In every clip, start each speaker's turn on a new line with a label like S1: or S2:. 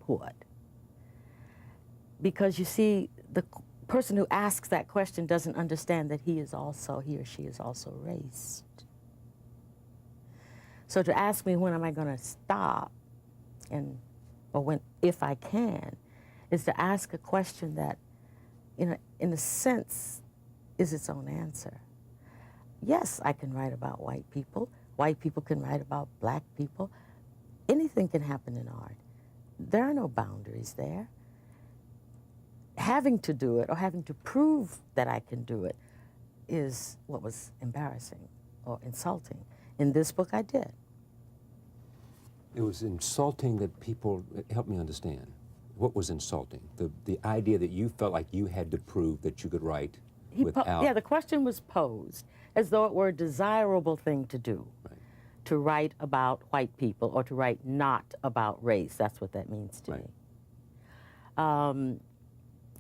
S1: would. Because you see, the person who asks that question doesn't understand that he or she is also raced. So to ask me when am I going to stop, or when, if I can, is to ask a question that, in a sense, is its own answer. Yes, I can write about white people. White people can write about black people. Anything can happen in art. There are no boundaries there. Having to do it or having to prove that I can do it is what was embarrassing or insulting. In this book, I did.
S2: It was insulting that people, help me understand, what was insulting? The idea that you felt like you had to prove that you could write without...
S1: Yeah, the question was posed as though it were a desirable thing to do, right, to write about white people or to write not about race. That's what that means to me.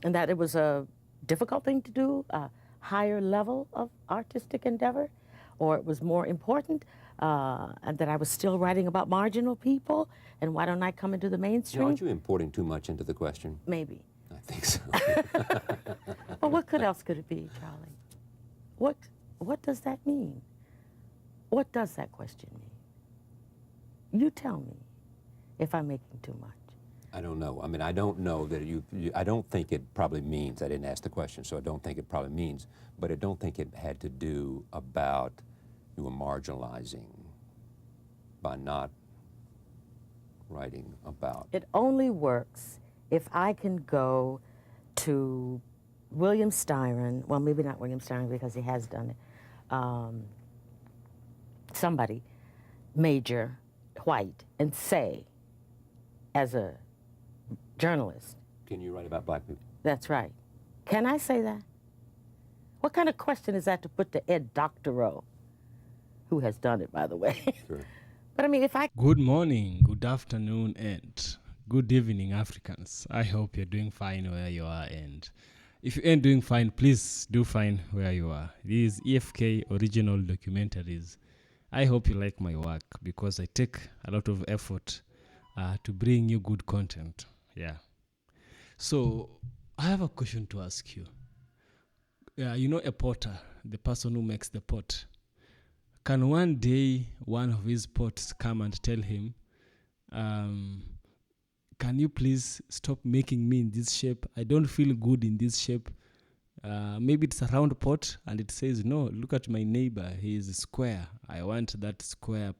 S1: And that it was a difficult thing to do, a higher level of artistic endeavor, or it was more important, and that I was still writing about marginal people, and why don't I come into the mainstream?
S2: Aren't you importing too much into the question?
S1: Maybe.
S2: I think so.
S1: Well, what else could it be, Charlie? What does that mean? What does that question mean? You tell me if I'm making too much.
S2: I don't know. I mean, I don't know that I don't think it probably means, I didn't ask the question, so I don't think it probably means, but I don't think it had to do about you were marginalizing by not writing about.
S1: It only works if I can go to William Styron, well, maybe not William Styron because he has done it, somebody, major, white, and say, as a journalist.
S2: Can you write about black people?
S1: That's right. Can I say that? What kind of question is that to put to Ed Doctorow, who has done it, by the way?
S2: Sure.
S1: But I mean, if I...
S3: Good morning, good afternoon, and good evening, Africans. I hope you're doing fine where you are, and if you ain't doing fine, please do fine where you are. These EFK original documentaries, I hope you like my work because I take a lot of effort to bring you good content. Yeah. So I have a question to ask you. You know a potter, the person who makes the pot. Can one day one of his pots come and tell him, can you please stop making me in this shape? I don't feel good in this shape. Maybe it's a round pot and it says, no, look at my neighbor. He is square. I want that square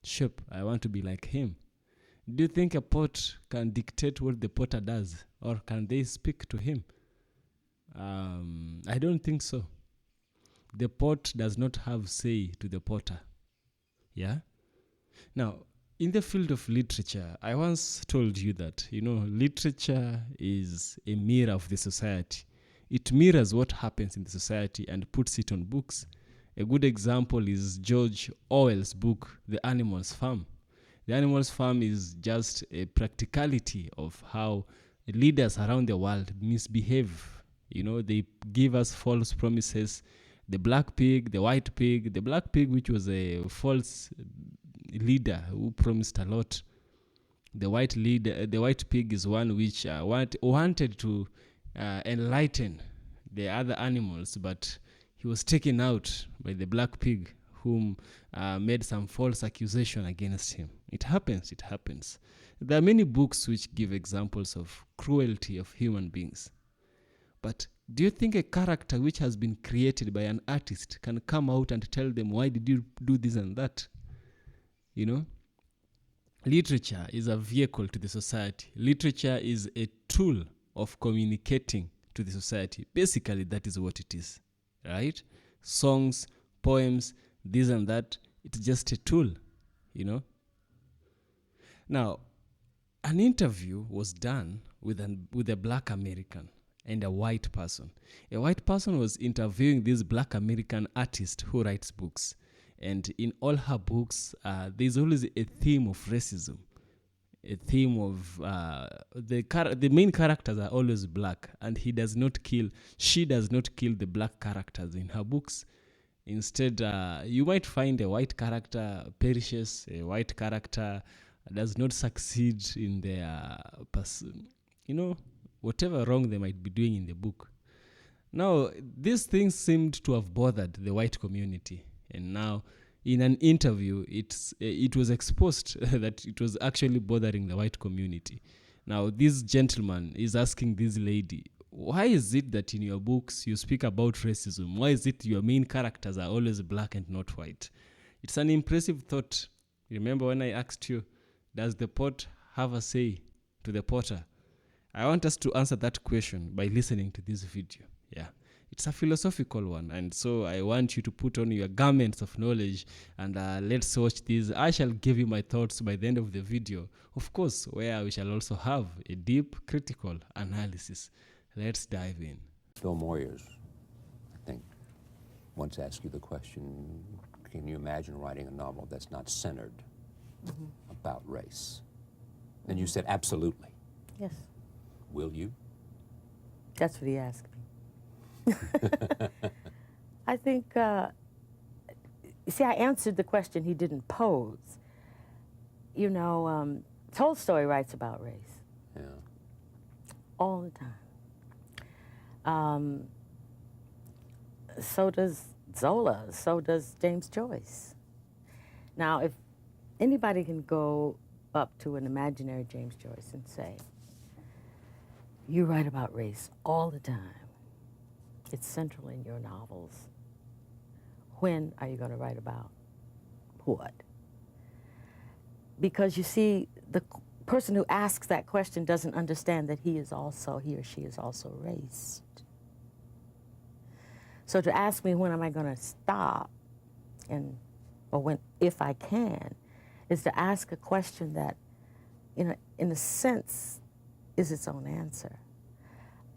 S3: shape. I want to be like him. Do you think a pot can dictate what the potter does, or can they speak to him? I don't think so. The pot does not have say to the potter. Yeah? Now, in the field of literature, I once told you that, literature is a mirror of the society. It mirrors what happens in the society and puts it on books. A good example is George Orwell's book, The Animal's Farm. The Animal's Farm is just a practicality of how leaders around the world misbehave. They give us false promises. The black pig, the white pig, the black pig, which was a false leader who promised a lot. The white pig is one which wanted to enlighten the other animals, but he was taken out by the black pig, whom made some false accusation against him. It happens. There are many books which give examples of cruelty of human beings. But do you think a character which has been created by an artist can come out and tell them, why did you do this and that? Literature is a vehicle to the society. Literature is a tool of communicating to the society. Basically, that is what it is, right? Songs, poems, this and that, it's just a tool, Now, an interview was done with a black American and a white person. A white person was interviewing this black American artist who writes books. And in all her books, there's always a theme of racism. A theme of the main characters are always black, and she does not kill the black characters in her books. Instead, you might find a white character perishes, a white character does not succeed in their whatever wrong they might be doing in the book. Now, these things seemed to have bothered the white community, and now in an interview, it was exposed that it was actually bothering the white community. Now, this gentleman is asking this lady, why is it that in your books you speak about racism? Why is it your main characters are always black and not white? It's an impressive thought. Remember when I asked you, does the pot have a say to the potter? I want us to answer that question by listening to this video. Yeah, it's a philosophical one, and so I want you to put on your garments of knowledge and let's watch this. I shall give you my thoughts by the end of the video, of course, where we shall also have a deep critical analysis. Let's dive in.
S2: Bill Moyers, I think, once asked you the question, can you imagine writing a novel that's not centered about race? And you said absolutely.
S1: Yes.
S2: Will you?
S1: That's what he asked me. I think, see, I answered the question he didn't pose. You know, Tolstoy writes about race.
S2: Yeah.
S1: All the time. So does Zola, so does James Joyce. Now, if anybody can go up to an imaginary James Joyce and say, you write about race all the time, it's central in your novels, when are you going to write about what? Because you see, the person who asks that question doesn't understand that he or she is also raced. So to ask me when am I going to stop, or when, if I can, is to ask a question that, in a sense, is its own answer.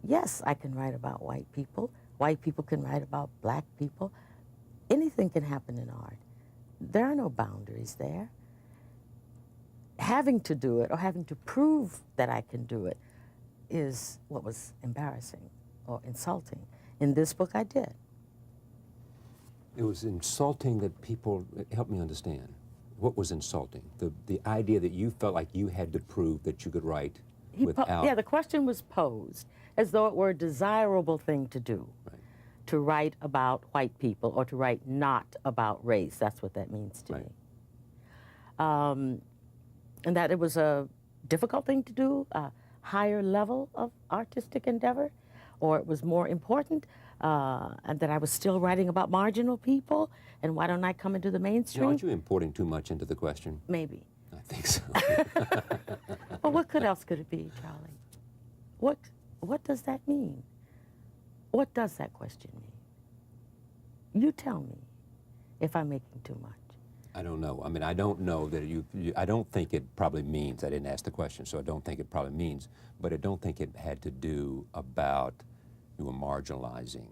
S1: Yes, I can write about white people. White people can write about black people. Anything can happen in art. There are no boundaries there. Having to do it or having to prove that I can do it is what was embarrassing or insulting. In this book, I did.
S2: It was insulting that people, help me understand, what was insulting? The idea that you felt like you had to prove that you could write without...
S1: Yeah, the question was posed as though it were a desirable thing to do, right, to write about white people or to write not about race. That's what that means to me. And that it was a difficult thing to do, a higher level of artistic endeavor, or it was more important, and that I was still writing about marginal people, and why don't I come into the mainstream?
S2: Aren't you importing too much into the question?
S1: Maybe.
S2: I think so.
S1: Well, what else could it be, Charlie? What does that mean? What does that question mean? You tell me if I'm making too much.
S2: I don't know. I mean, I don't know that I don't think it probably means, I didn't ask the question, so I don't think it probably means, but I don't think it had to do about you were marginalizing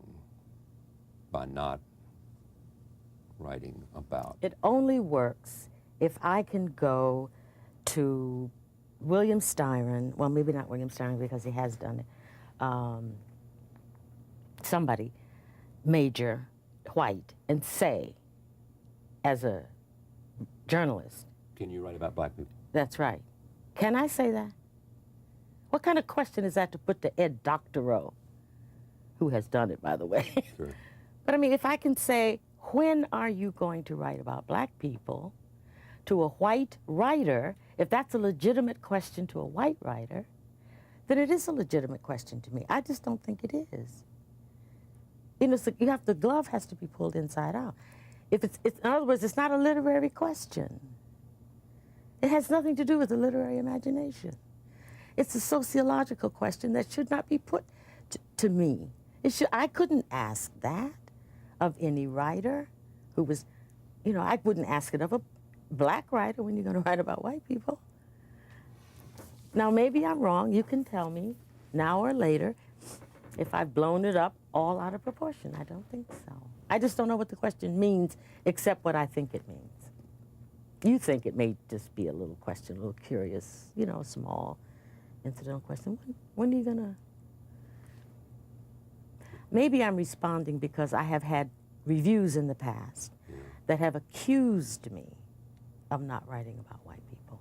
S2: by not writing about.
S1: It only works if I can go to William Styron, well, maybe not William Styron because he has done it, somebody, major, white, and say, as a journalist.
S2: Can you write about black people?
S1: That's right. Can I say that? What kind of question is that to put to Ed Doctorow, who has done it, by the way?
S2: Sure.
S1: But I mean, if I can say, when are you going to write about black people to a white writer, if that's a legitimate question to a white writer, then it is a legitimate question to me. I just don't think it is. You know, so the glove has to be pulled inside out. If in other words, it's not a literary question. It has nothing to do with the literary imagination. It's a sociological question that should not be put to me. I couldn't ask that of any writer who was, I wouldn't ask it of a black writer when you're going to write about white people. Now, maybe I'm wrong. You can tell me now or later if I've blown it up all out of proportion. I don't think so. I just don't know what the question means except what I think it means. You think it may just be a little question, a little curious, small incidental question. When are you going to... Maybe I'm responding because I have had reviews in the past that have accused me of not writing about white people.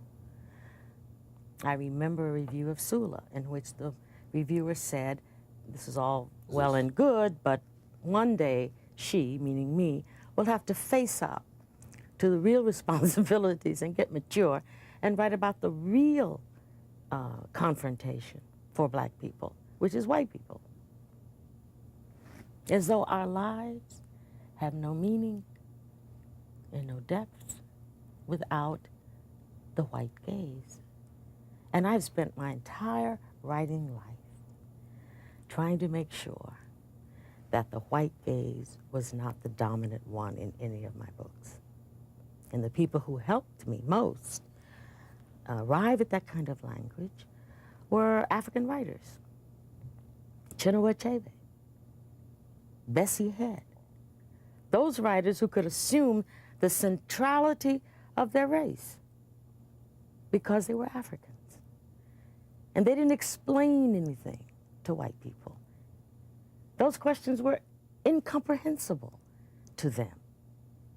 S1: I remember a review of Sula in which the reviewer said, this is all well and good, but one day she, meaning me, will have to face up to the real responsibilities and get mature and write about the real confrontation for black people, which is white people. As though our lives have no meaning and no depth without the white gaze. And I've spent my entire writing life trying to make sure that the white gaze was not the dominant one in any of my books. And the people who helped me most arrive at that kind of language were African writers. Chinua Achebe, Bessie Head, those writers who could assume the centrality of their race because they were Africans. And they didn't explain anything to white people. Those questions were incomprehensible to them.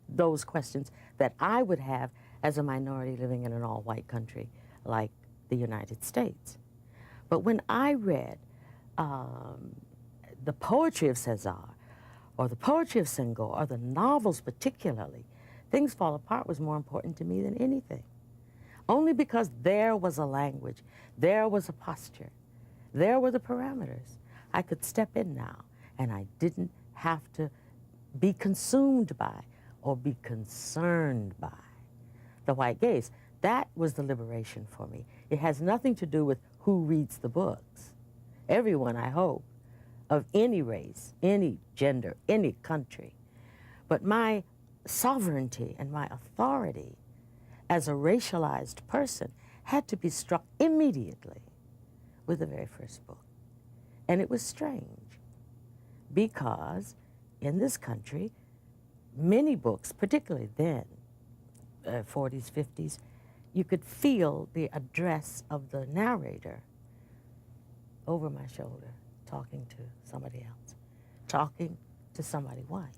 S1: Those questions that I would have as a minority living in an all-white country like the United States. But when I read the poetry of César, or the poetry of Senghor, or the novels particularly, Things Fall Apart was more important to me than anything. Only because there was a language, there was a posture, there were the parameters. I could step in now, and I didn't have to be consumed by or be concerned by the white gaze. That was the liberation for me. It has nothing to do with who reads the books. Everyone, I hope, of any race, any gender, any country. But my sovereignty and my authority as a racialized person had to be struck immediately with the very first book. And it was strange because in this country, many books, particularly then, 40s, 50s, you could feel the address of the narrator over my shoulder, talking to somebody else, talking to somebody white.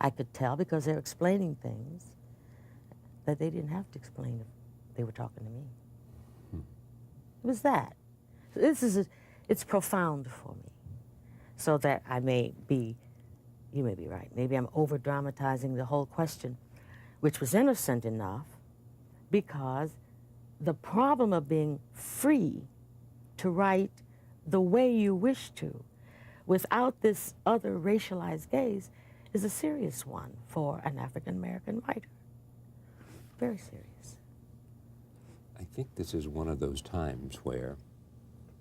S1: I could tell because they're explaining things that they didn't have to explain if they were talking to me. It was that. So it's profound for me. So that I may be, you may be right, maybe I'm over-dramatizing the whole question, which was innocent enough because the problem of being free to write the way you wish to without this other racialized gaze is a serious one for an African-American writer. Very serious.
S2: I think this is one of those times where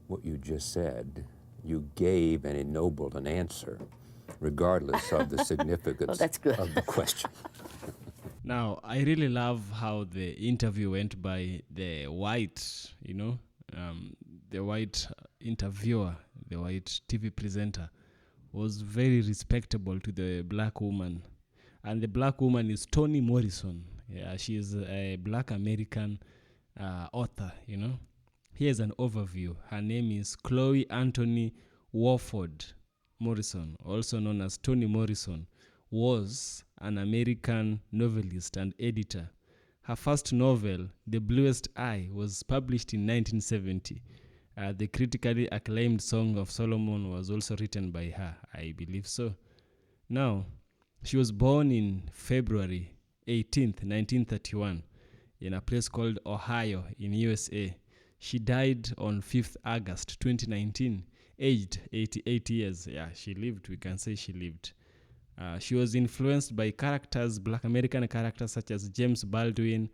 S2: what you just said, you gave and ennobled an answer regardless of the significance
S1: that's good.
S2: of the question.
S3: Now, I really love how the interview went by the white, the white interviewer, the white TV presenter, was very respectable to the black woman. And the black woman is Toni Morrison. Yeah, she is a black American author, Here's an overview. Her name is Chloe Anthony Warford Morrison, also known as Toni Morrison, was an American novelist and editor. Her first novel, The Bluest Eye, was published in 1970. The critically acclaimed Song of Solomon was also written by her, I believe so. Now, she was born in February 18th, 1931, in a place called Ohio in USA. She died on 5th August 2019, aged 88 years. Yeah, she lived, we can say she lived. She was influenced by characters, Black American characters such as James Baldwin,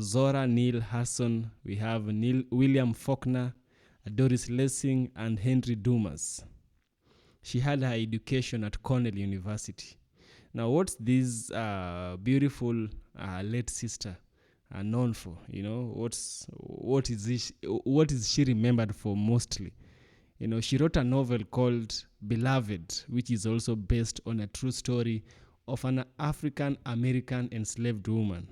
S3: Zora Neale Hurston, we have William Faulkner, Doris Lessing, and Henry Dumas. She had her education at Cornell University. Now, what's this beautiful late sister known for? What is she remembered for mostly? She wrote a novel called Beloved, which is also based on a true story of an African-American enslaved woman.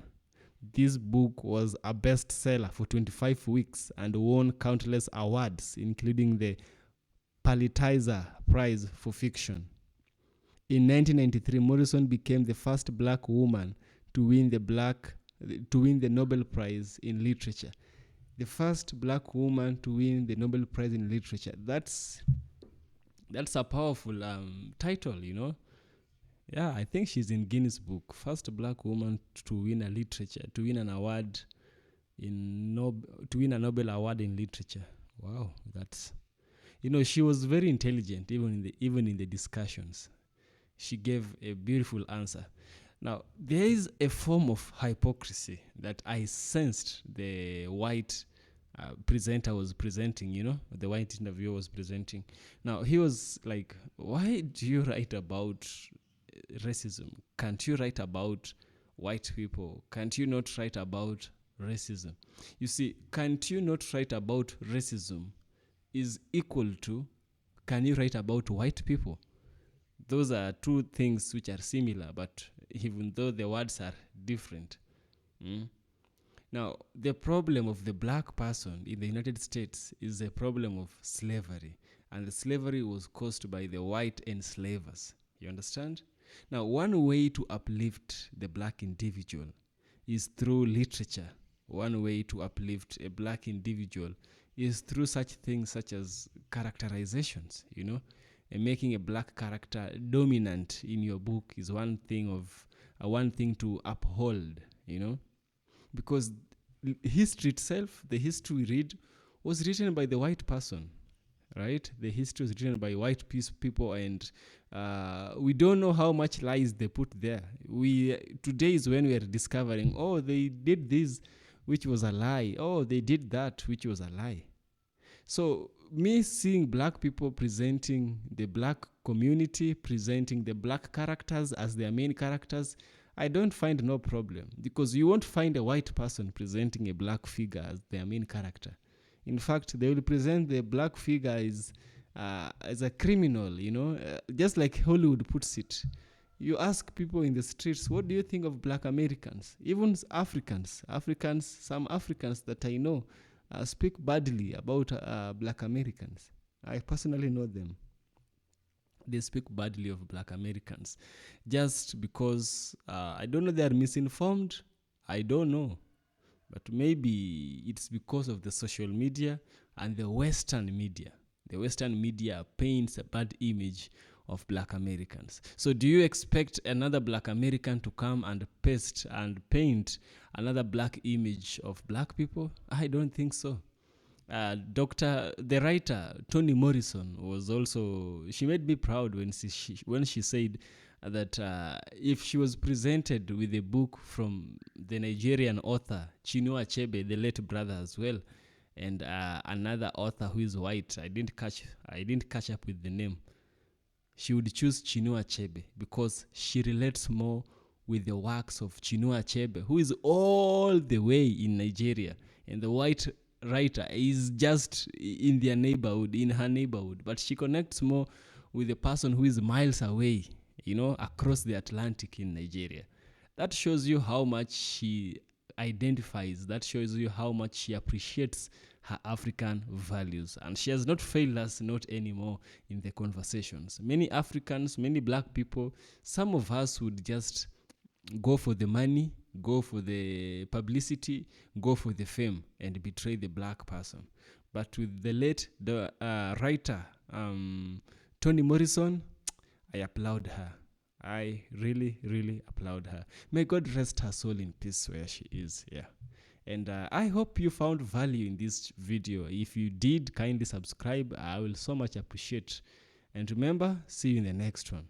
S3: This book was a bestseller for 25 weeks and won countless awards, including the Pulitzer Prize for Fiction. In 1993, Morrison became the first black woman to win the Nobel Prize in Literature. the first black woman to win the Nobel Prize in Literature. That's a powerful title, you know. Yeah, I think she's in Guinness Book. First black woman to win a literature, to win an award to win a Nobel Award in literature. Wow, that's, you know, she was very intelligent even in the discussions. She gave a beautiful answer. Now, there is a form of hypocrisy that I sensed the white presenter was presenting, you know, the white interviewer was presenting. Now, he was like, why do you write about racism? Can't you write about white people? Can't you not write about racism? You see, can't you not write about racism is equal to, can you write about white people? Those are two things which are similar, but even though the words are different. Now, the problem of the black person in the United States is a problem of slavery, and the slavery was caused by the white enslavers. You understand? Now, one way to uplift the black individual is through literature. One way to uplift a black individual is through such things such as characterizations, you know. And making a black character dominant in your book is one thing to uphold, you know. Because history itself, the history we read, was written by the white person, right? The history was written by white people, and we don't know how much lies they put there. Today is when we are discovering, oh, they did this, which was a lie. Oh, they did that, which was a lie. So me seeing black people presenting the black community, presenting the black characters as their main characters, I don't find no problem, because you won't find a white person presenting a black figure as their main character. In fact, they will present the black figure as a criminal, you know, just like Hollywood puts it. You ask people in the streets, what do you think of black Americans? Even Africans, some Africans that I know speak badly about black Americans. I personally know them. They speak badly of black Americans just because, I don't know, they are misinformed. I don't know. But maybe it's because of the social media and the Western media. The Western media paints a bad image of black Americans. So do you expect another black American to come and paste and paint another black image of black people? I don't think so. The writer Toni Morrison was also, she made me proud when she said that if she was presented with a book from the Nigerian author Chinua Achebe, the late brother as well, and another author who is white, I didn't catch up with the name, she would choose Chinua Achebe because she relates more with the works of Chinua Achebe, who is all the way in Nigeria, and the white writer is just in her neighborhood, but she connects more with the person who is miles away, you know, across the Atlantic in Nigeria. That shows you how much she identifies. That shows you how much she appreciates her African values. And she has not failed us, not anymore, in the conversations. Many Africans, many black people, some of us would just go for the money, go for the publicity, go for the fame, and betray the black person. But with the writer, Toni Morrison, I applaud her. I really, really applaud her. May God rest her soul in peace where she is. Yeah. And I hope you found value in this video. If you did, kindly subscribe. I will so much appreciate. And remember, see you in the next one.